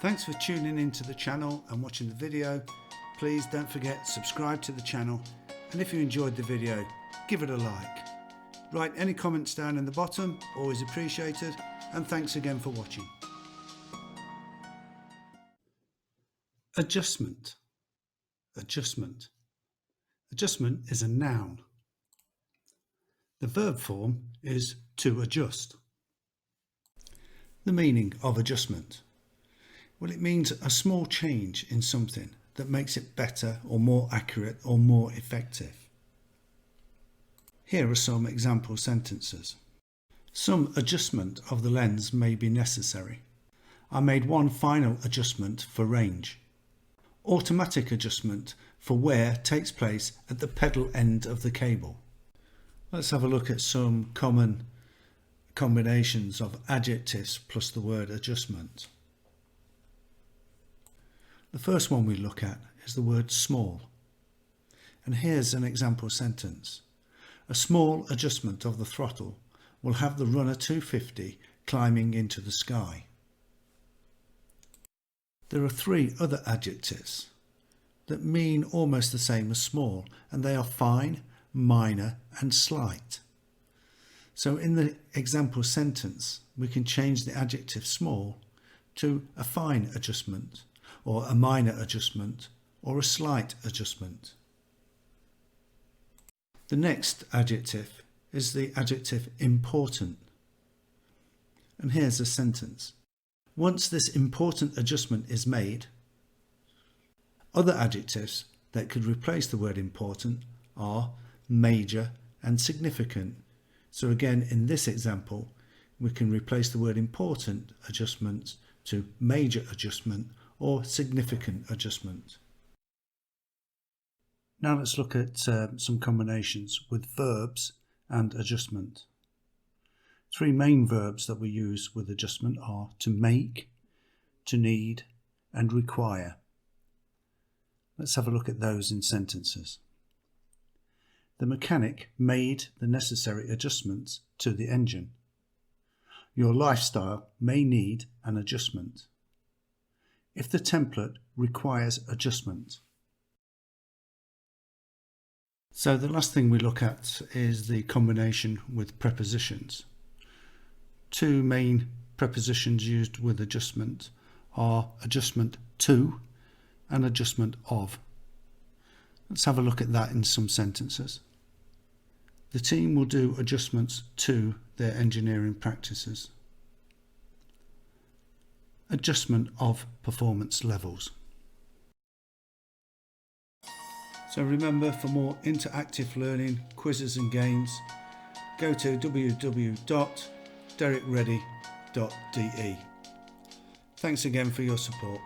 Thanks for tuning into the channel and watching the video. Please don't forget to subscribe to the channel, and if you enjoyed the video, give it a like. Write any comments down in the bottom, always appreciated, and thanks again for watching. Adjustment. Adjustment. Adjustment is a noun. The verb form is to adjust. The meaning of adjustment. Well, it means a small change in something that makes it better or more accurate or more effective. Here are some example sentences. Some adjustment of the lens may be necessary. I made one final adjustment for range. Automatic adjustment for wear takes place at the pedal end of the cable. Let's have a look at some common combinations of adjectives plus the word adjustment. The first one we look at is the word small. And here's an example sentence. A small adjustment of the throttle will have the runner 250 climbing into the sky. There are three other adjectives that mean almost the same as small, and they are fine, minor and slight. So in the example sentence we can change the adjective small to a fine adjustment, or a minor adjustment, or a slight adjustment. The next adjective is the adjective important. And here's a sentence. Once this important adjustment is made, other adjectives that could replace the word important are major and significant. So again, in this example, we can replace the word important adjustment to major adjustment or significant adjustment. Now let's look at some combinations with verbs and adjustment. Three main verbs that we use with adjustment are to make, to need and require. Let's have a look at those in sentences. The mechanic made the necessary adjustments to the engine. Your lifestyle may need an adjustment. If the template requires adjustment. So the last thing we look at is the combination with prepositions. Two main prepositions used with adjustment are adjustment to and adjustment of. Let's have a look at that in some sentences. The team will do adjustments to their engineering practices. Adjustment of performance levels. So remember, for more interactive learning, quizzes and games, go to www.derekreddy.de. Thanks again for your support.